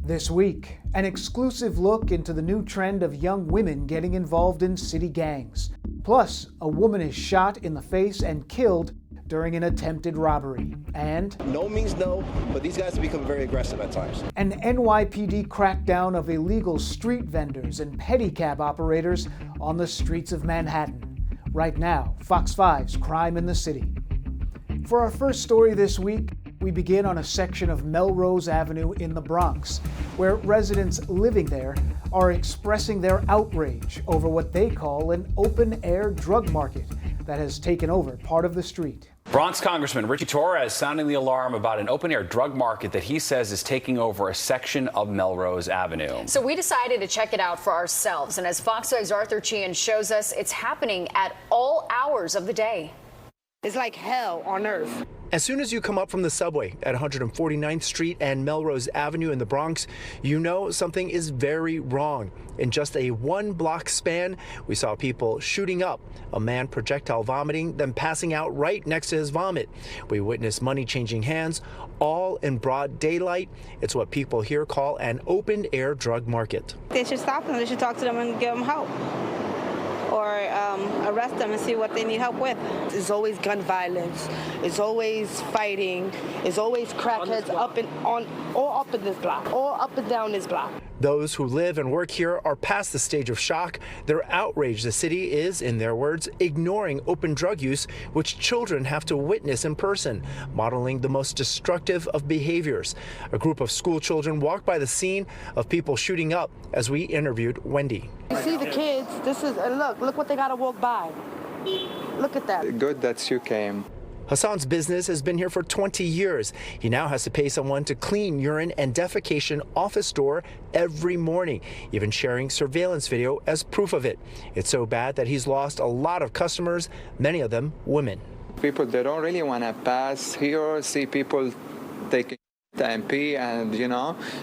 This week, an exclusive look into the new trend of young women getting involved in city gangs. Plus, a woman is shot in the face and killed during an attempted robbery. And no means no, but these guys have become very aggressive at times. An NYPD crackdown of illegal street vendors and pedicab operators on the streets of Manhattan. Right now, Fox 5's Crime in the City. For our first story this week, we begin on a section of Melrose Avenue in the Bronx, where residents living there are expressing their outrage over what they call an open-air drug market that has taken over part of the street. Bronx Congressman Richie Torres sounding the alarm about an open-air drug market that he says is taking over a section of Melrose Avenue. So we decided to check it out for ourselves, and as Fox 5's Arthur Sheehan shows us, it's happening at all hours of the day. It's like hell on earth. As soon as you come up from the subway at 149th Street and Melrose Avenue in the Bronx, you know something is very wrong. In just a one-block span, we saw people shooting up, a man projectile vomiting, then passing out right next to his vomit. We witnessed money changing hands, all in broad daylight. It's what people here call an open-air drug market. They should stop them. They should talk to them and give them help, or arrest them and see what they need help with. It's always gun violence. It's always fighting. It's always crackheads all up in this block, all up and down this block. Those who live and work here are past the stage of shock. They're outraged the city is, in their words, ignoring open drug use, which children have to witness in person, modeling the most destructive of behaviors. A group of school children walked by the scene of people shooting up as we interviewed Wendy. You see the kids, and look what they gotta walk by. Look at that. Good that you came. Hassan's business has been here for 20 years. He now has to pay someone to clean urine and defecation off his door every morning, even sharing surveillance video as proof of it. It's so bad that he's lost a lot of customers, many of them women. People, they don't really want to pass here, see people taking the MP, and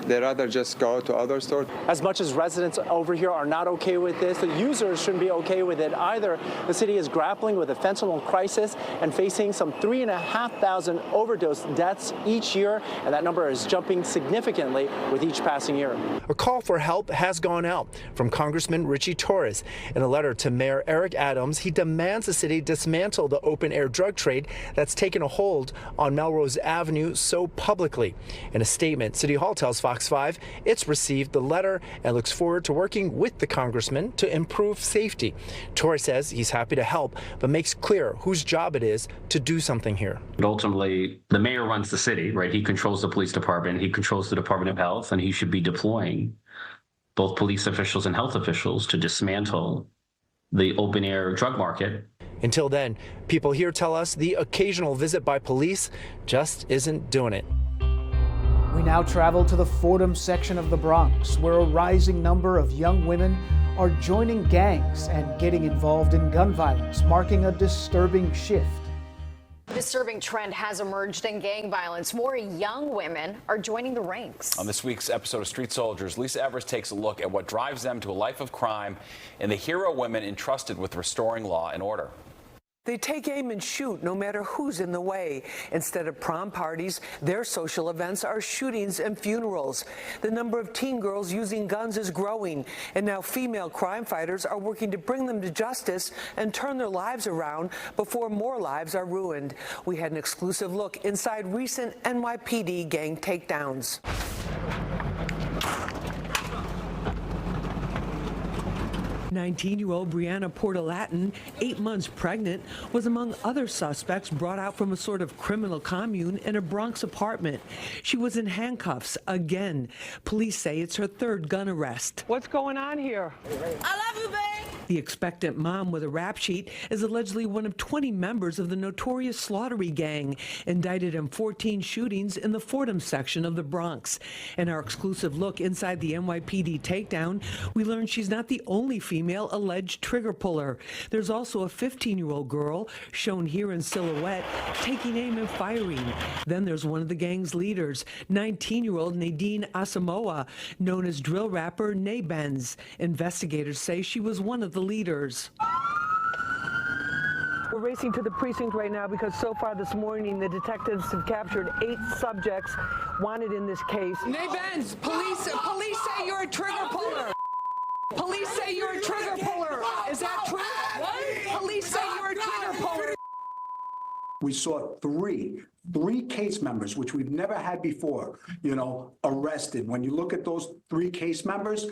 they rather just go to other stores. As much as residents over here are not okay with this, the users shouldn't be okay with it either. The city is grappling with a fentanyl crisis and facing some 3,500 overdose deaths each year, and that number is jumping significantly with each passing year. A call for help has gone out from Congressman Richie Torres. In a letter to Mayor Eric Adams, he demands the city dismantle the open-air drug trade that's taken a hold on Melrose Avenue so publicly. In a statement, City Hall tells Fox 5 it's received the letter and looks forward to working with the congressman to improve safety. Torres says he's happy to help, but makes clear whose job it is to do something here. But ultimately, the mayor runs the city, right? He controls the police department, he controls the Department of Health, and he should be deploying both police officials and health officials to dismantle the open-air drug market. Until then, people here tell us the occasional visit by police just isn't doing it. We now travel to the Fordham section of the Bronx, where a rising number of young women are joining gangs and getting involved in gun violence, marking a disturbing shift. A disturbing trend has emerged in gang violence. More young women are joining the ranks. On this week's episode of Street Soldiers, Lisa Evers takes a look at what drives them to a life of crime and the hero women entrusted with restoring law and order. They take aim and shoot no matter who's in the way. Instead of prom parties, their social events are shootings and funerals. The number of teen girls using guns is growing, and now female crime fighters are working to bring them to justice and turn their lives around before more lives are ruined. We had an exclusive look inside recent NYPD gang takedowns. 19-year-old Brianna Portalatin, 8 months pregnant, was among other suspects brought out from a sort of criminal commune in a Bronx apartment. She was in handcuffs again. Police say it's her third gun arrest. What's going on here? I love you, babe. The expectant mom with a rap sheet is allegedly one of 20 members of the notorious Slaughtery gang, indicted in 14 shootings in the Fordham section of the Bronx. In our exclusive look inside the NYPD takedown, we learned she's not the only female alleged trigger puller. There's also a 15-year-old girl, shown here in silhouette, taking aim and firing. Then there's one of the gang's leaders, 19-year-old Nadine Asamoah, known as drill rapper Naybenz. Investigators say she was one of the leaders. We're racing to the precinct right now because so far this morning the detectives have captured 8 subjects wanted in this case. Naybenz, police we saw three case members, which we've never had before, arrested. When you look at those 3 case members,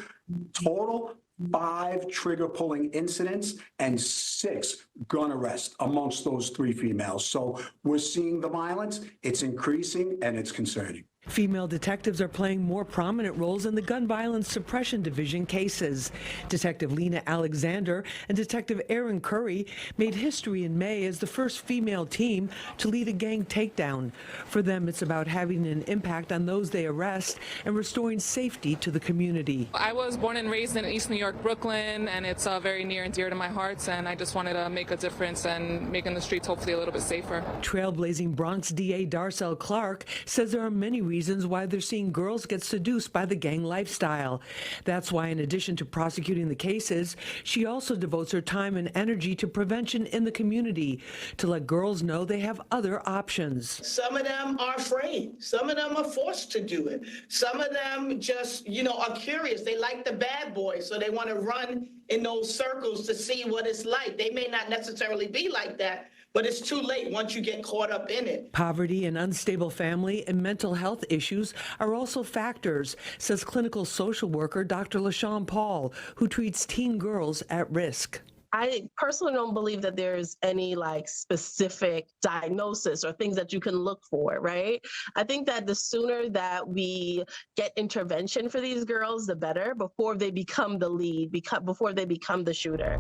total 5 trigger pulling incidents and 6 gun arrests amongst those 3 females. So we're seeing the violence, it's increasing, and it's concerning. Female detectives are playing more prominent roles in the gun violence suppression division cases. Detective Lena Alexander and Detective Aaron Curry made history in May as the first female team to lead a gang takedown. For them, it's about having an impact on those they arrest and restoring safety to the community. I was born and raised in East New York, Brooklyn, and it's very near and dear to my heart, and I just wanted to make a difference and making the streets hopefully a little bit safer. Trailblazing Bronx DA Darcel Clark says there are many reasons why they're seeing girls get seduced by the gang lifestyle. That's why, in addition to prosecuting the cases, she also devotes her time and energy to prevention in the community to let girls know they have other options. Some of them are afraid. Some of them are forced to do it. Some of them just, are curious. They like the bad boys, so they want to run in those circles to see what it's like. They may not necessarily be like that, but it's too late once you get caught up in it. Poverty, and unstable family and mental health issues are also factors, says clinical social worker Dr. LaShawn Paul, who treats teen girls at risk. I personally don't believe that there's any specific diagnosis or things that you can look for, right? I think that the sooner that we get intervention for these girls, the better, before they become the lead, before they become the shooter.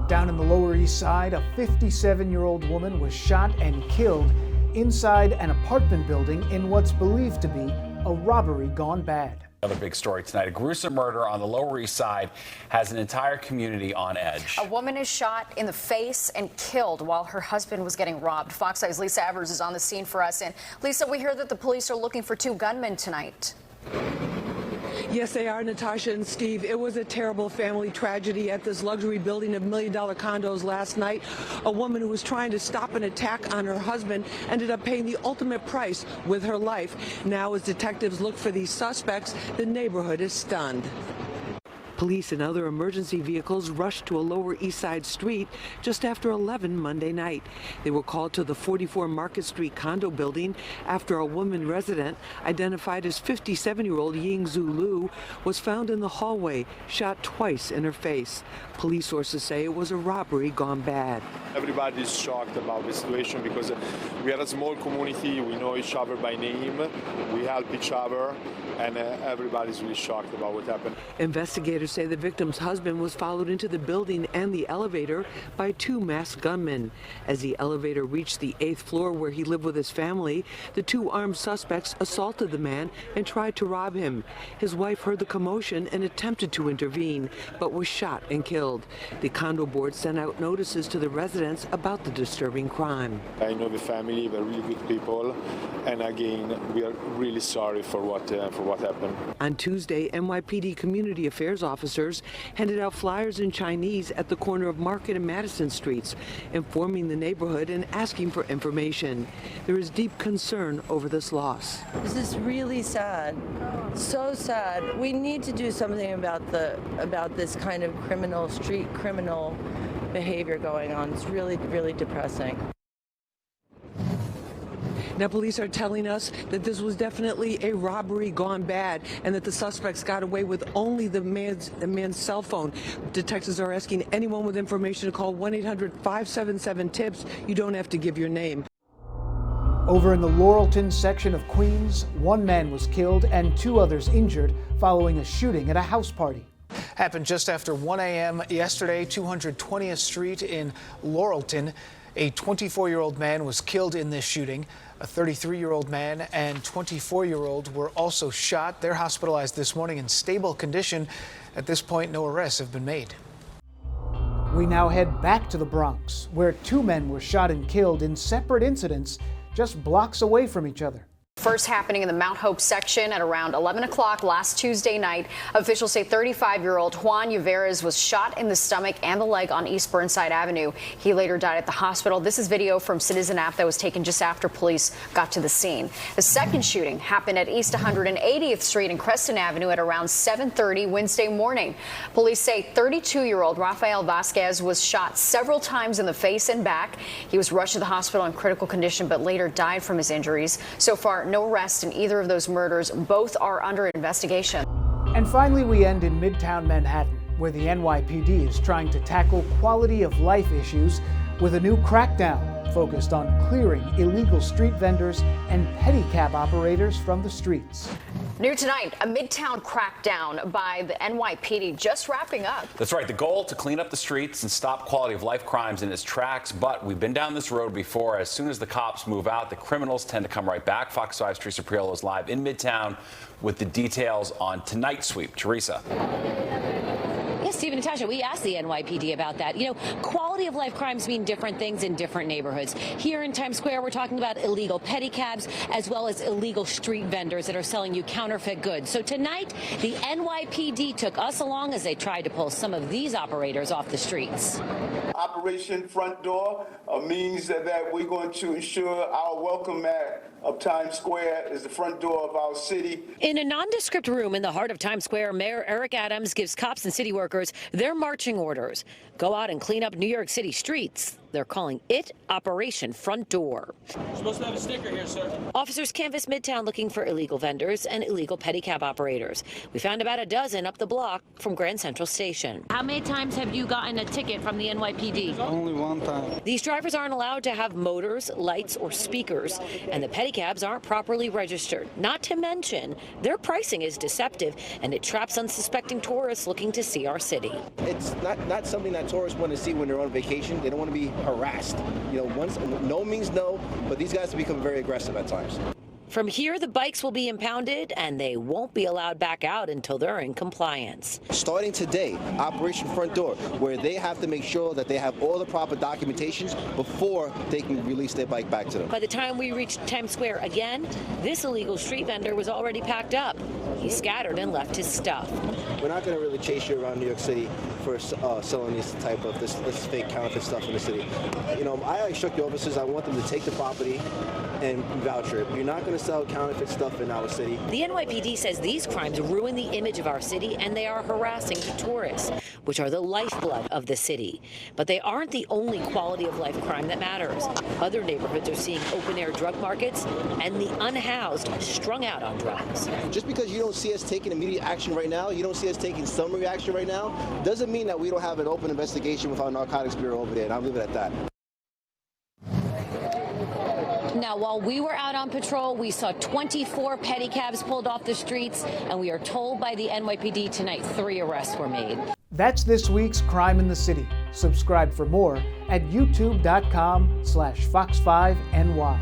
Down in the Lower East Side, a 57-year-old woman was shot and killed inside an apartment building in what's believed to be a robbery gone bad. Another big story tonight. A gruesome murder on the Lower East Side has an entire community on edge. A woman is shot in the face and killed while her husband was getting robbed. Fox 5's Lisa Evers is on the scene for us. And Lisa, we hear that the police are looking for 2 gunmen tonight. Yes, they are, Natasha and Steve. It was a terrible family tragedy at this luxury building of $1 million condos last night. A woman who was trying to stop an attack on her husband ended up paying the ultimate price with her life. Now, as detectives look for these suspects, the neighborhood is stunned. Police and other emergency vehicles rushed to a Lower East Side street just after 11 Monday night. They were called to the 44 Market Street condo building after a woman resident, identified as 57-year-old Yingzhu Liu, was found in the hallway, shot twice in her face. Police sources say it was a robbery gone bad. Everybody is shocked about the situation because we are a small community. We know each other by name. We help each other, and everybody's really shocked about what happened. Investigators say the victim's husband was followed into the building and the elevator by 2 masked gunmen. As the elevator reached the 8th floor where he lived with his family, the 2 armed suspects assaulted the man and tried to rob him. His wife heard the commotion and attempted to intervene, but was shot and killed. The condo board sent out notices to the residents about the disturbing crime. I know the family, they're really good people, and again, we are really sorry for what happened. On Tuesday, NYPD Community Affairs officers handed out flyers in Chinese at the corner of Market and Madison Streets, informing the neighborhood and asking for information. There is deep concern over this loss. This is really sad. So sad. We need to do something about this kind of street criminal behavior going on. It's really, really depressing. Now, police are telling us that this was definitely a robbery gone bad and that the suspects got away with only the man's cell phone. Detectives are asking anyone with information to call 1-800-577-TIPS. You don't have to give your name. Over in the Laurelton section of Queens, 1 man was killed and 2 others injured following a shooting at a house party. Happened just after 1 a.m. yesterday, 220th Street in Laurelton. A 24-year-old man was killed in this shooting. A 33-year-old man and 24-year-old were also shot. They're hospitalized this morning in stable condition. At this point, no arrests have been made. We now head back to the Bronx, where 2 men were shot and killed in separate incidents just blocks away from each other. First happening in the Mount Hope section at around 11 o'clock last Tuesday night. Officials say 35-year-old Juan Uveras was shot in the stomach and the leg on East Burnside Avenue. He later died at the hospital. This is video from Citizen app that was taken just after police got to the scene. The second shooting happened at East 180th Street and Creston Avenue at around 7:30 Wednesday morning. Police say 32-year-old Rafael Vasquez was shot several times in the face and back. He was rushed to the hospital in critical condition but later died from his injuries. So far, no arrests in either of those murders. Both are under investigation. And finally, we end in Midtown Manhattan, where the NYPD is trying to tackle quality of life issues with a new crackdown focused on clearing illegal street vendors and pedicab operators from the streets. New tonight, a Midtown crackdown by the NYPD just wrapping up. That's right. The goal to clean up the streets and stop quality of life crimes in its tracks. But we've been down this road before. As soon as the cops move out, the criminals tend to come right back. Fox 5's Teresa Priolo is live in Midtown with the details on tonight's sweep. Teresa. Yes, Steve and Natasha, we asked the NYPD about that. You know, quality of life crimes mean different things in different neighborhoods. Here in Times Square, we're talking about illegal pedicabs as well as illegal street vendors that are selling you counterfeit goods. So tonight, the NYPD took us along as they tried to pull some of these operators off the streets. Operation Front Door means that we're going to ensure our welcome at of Times Square is the front door of our city. In a nondescript room in the heart of Times Square, Mayor Eric Adams gives cops and city workers their marching orders. Go out and clean up New York City streets. They're calling it Operation Front Door. You're supposed to have a sticker here, sir. Officers canvassed Midtown looking for illegal vendors and illegal pedicab operators. We found about a dozen up the block from Grand Central Station. How many times have you gotten a ticket from the NYPD? Only one time. These drivers aren't allowed to have motors, lights, or speakers, and the pedicabs aren't properly registered. Not to mention, their pricing is deceptive, and it traps unsuspecting tourists looking to see our city. It's not something that tourists want to see when they're on vacation. They don't want to be harassed. You know, once no means no, but these guys have become very aggressive at times. From here, the bikes will be impounded, and they won't be allowed back out until they're in compliance. Starting today, Operation Front Door, where they have to make sure that they have all the proper documentations before they can release their bike back to them. By the time we reached Times Square again, this illegal street vendor was already packed up. He scattered and left his stuff. We're not going to really chase you around New York City for selling this type of this fake counterfeit stuff in the city. You know, I instruct the officers, I want them to take the property and voucher it. You're not going to sell counterfeit stuff in our city. The NYPD says these crimes ruin the image of our city, and they are harassing to tourists, which are the lifeblood of the city. But they aren't the only quality of life crime that matters. Other neighborhoods are seeing open-air drug markets and the unhoused strung out on drugs. Just because you don't see us taking immediate action right now, you don't see us taking some reaction right now, doesn't mean that we don't have an open investigation with our narcotics bureau over there, and I'll leave it at that. Now, while we were out on patrol, we saw 24 pedicabs pulled off the streets, and we are told by the NYPD tonight 3 arrests were made. That's this week's Crime in the City. Subscribe for more at youtube.com/Fox5NY.